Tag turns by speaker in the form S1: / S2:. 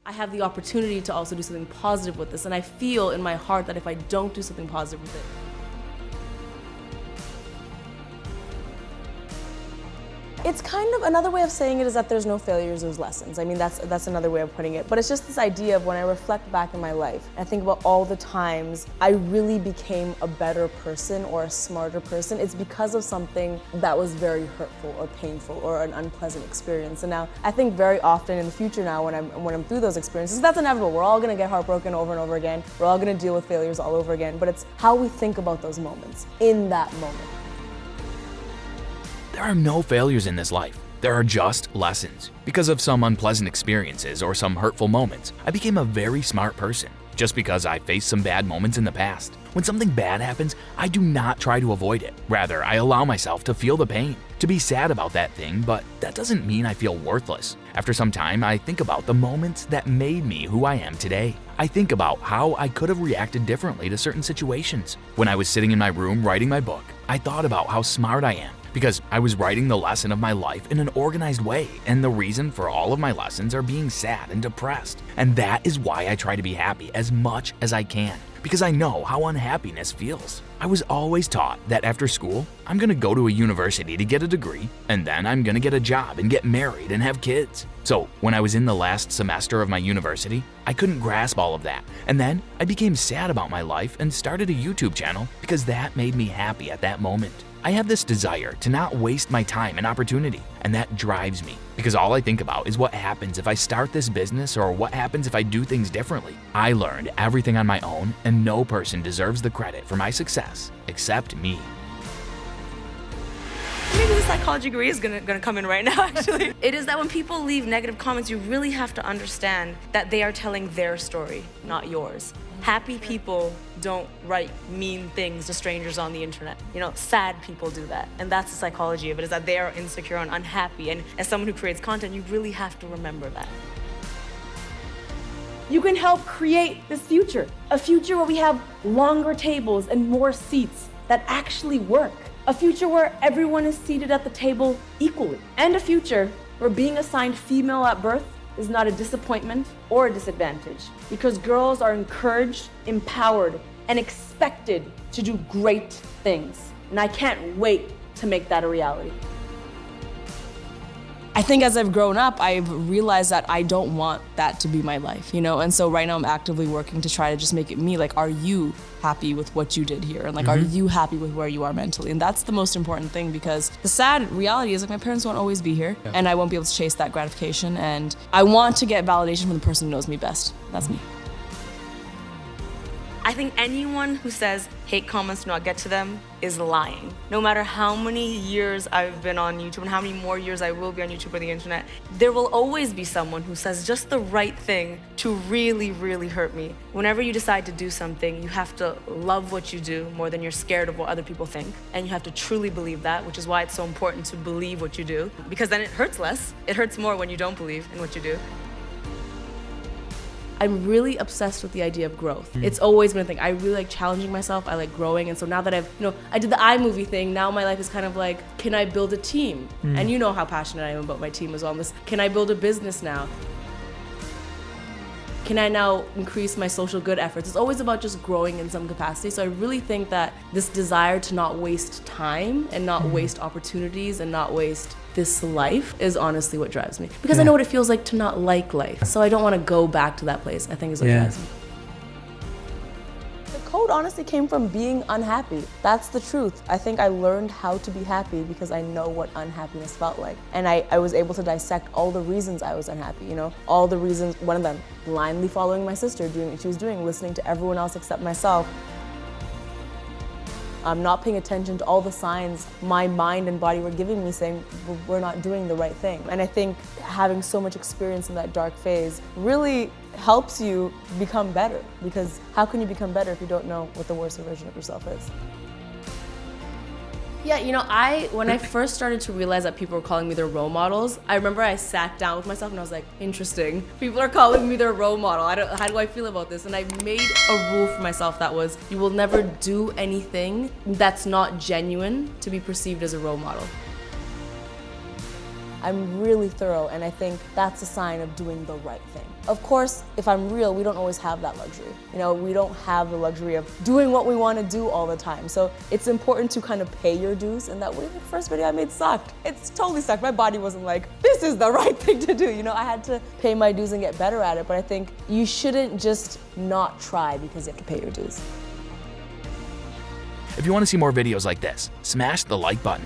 S1: I have the opportunity to also do something positive with this, and I feel in my heart that if I don't do something positive with it, it's kind of another way of saying it is that there's no failures, there's lessons. I mean, that's another way of putting it. But it's just this idea of when I reflect back in my life, and I think about all the times I really became a better person or a smarter person, it's because of something that was very hurtful or painful or an unpleasant experience. And now I think very often in the future now when I'm through those experiences, that's inevitable. We're all gonna get heartbroken over and over again. We're all gonna deal with failures all over again. But it's how we think about those moments in that moment.
S2: There are no failures in this life. There are just lessons. Because of some unpleasant experiences or some hurtful moments, I became a very smart person. Just because I faced some bad moments in the past. When something bad happens, I do not try to avoid it. Rather, I allow myself to feel the pain, to be sad about that thing, but that doesn't mean I feel worthless. After some time, I think about the moments that made me who I am today. I think about how I could have reacted differently to certain situations. When I was sitting in my room writing my book, I thought about how smart I am. Because I was writing the lesson of my life in an organized way, and the reason for all of my lessons are being sad and depressed. And that is why I try to be happy as much as I can, because I know how unhappiness feels. I was always taught that after school, I'm gonna go to a university to get a degree, and then I'm gonna get a job and get married and have kids. So when I was in the last semester of my university, I couldn't grasp all of that. And then I became sad about my life and started a YouTube channel because that made me happy at that moment. I have this desire to not waste my time and opportunity, and that drives me because all I think about is what happens if I start this business or what happens if I do things differently. I learned everything on my own, and no person deserves the credit for my success except me.
S1: Maybe the psychology degree is gonna come in right now, actually. It is that when people leave negative comments, you really have to understand that they are telling their story, not yours. Happy people don't write mean things to strangers on the internet. You know, sad people do that. And that's the psychology of it, is that they are insecure and unhappy. And as someone who creates content, you really have to remember that. You can help create this future. A future where we have longer tables and more seats that actually work. A future where everyone is seated at the table equally. And a future where being assigned female at birth is not a disappointment or a disadvantage, because girls are encouraged, empowered, and expected to do great things. And I can't wait to make that a reality. I think as I've grown up, I've realized that I don't want that to be my life, you know? And so right now I'm actively working to try to just make it me. Like, are you happy with what you did here? And like, are you happy with where you are mentally? And that's the most important thing, because the sad reality is like my parents won't always be here, and I won't be able to chase that gratification. And I want to get validation from the person who knows me best. That's me. I think anyone who says hate comments do not get to them is lying. No matter how many years I've been on YouTube and how many more years I will be on YouTube or the internet, there will always be someone who says just the right thing to really, really hurt me. Whenever you decide to do something, you have to love what you do more than you're scared of what other people think. And you have to truly believe that, which is why it's so important to believe what you do, because then it hurts less. It hurts more when you don't believe in what you do. I'm really obsessed with the idea of growth. It's always been a thing. I really like challenging myself. I like growing. And so now that I did the iMovie thing, now my life is kind of like, can I build a team? And you know how passionate I am about my team as well. Can I build a business now? Can I now increase my social good efforts? It's always about just growing in some capacity. So I really think that this desire to not waste time and not waste opportunities and not waste this life is honestly what drives me. Because I know what it feels like to not like life. So I don't want to go back to that place, I think is what drives me. The code honestly came from being unhappy. That's the truth. I think I learned how to be happy because I know what unhappiness felt like. And I was able to dissect all the reasons I was unhappy, you know? All the reasons, one of them, blindly following my sister, doing what she was doing, listening to everyone else except myself. Not paying attention to all the signs my mind and body were giving me saying we're not doing the right thing. And I think having so much experience in that dark phase really helps you become better, because how can you become better if you don't know what the worst version of yourself is? Yeah, you know, when I first started to realize that people were calling me their role models, I remember I sat down with myself and I was like, interesting. People are calling me their role model. How do I feel about this? And I made a rule for myself that was, you will never do anything that's not genuine to be perceived as a role model. I'm really thorough, and I think that's a sign of doing the right thing. Of course, if I'm real, we don't always have that luxury. You know, we don't have the luxury of doing what we want to do all the time. So it's important to kind of pay your dues, and that way the first video I made sucked. It's totally sucked. My body wasn't like, this is the right thing to do. You know, I had to pay my dues and get better at it, but I think you shouldn't just not try because you have to pay your dues.
S2: If you want to see more videos like this, smash the like button.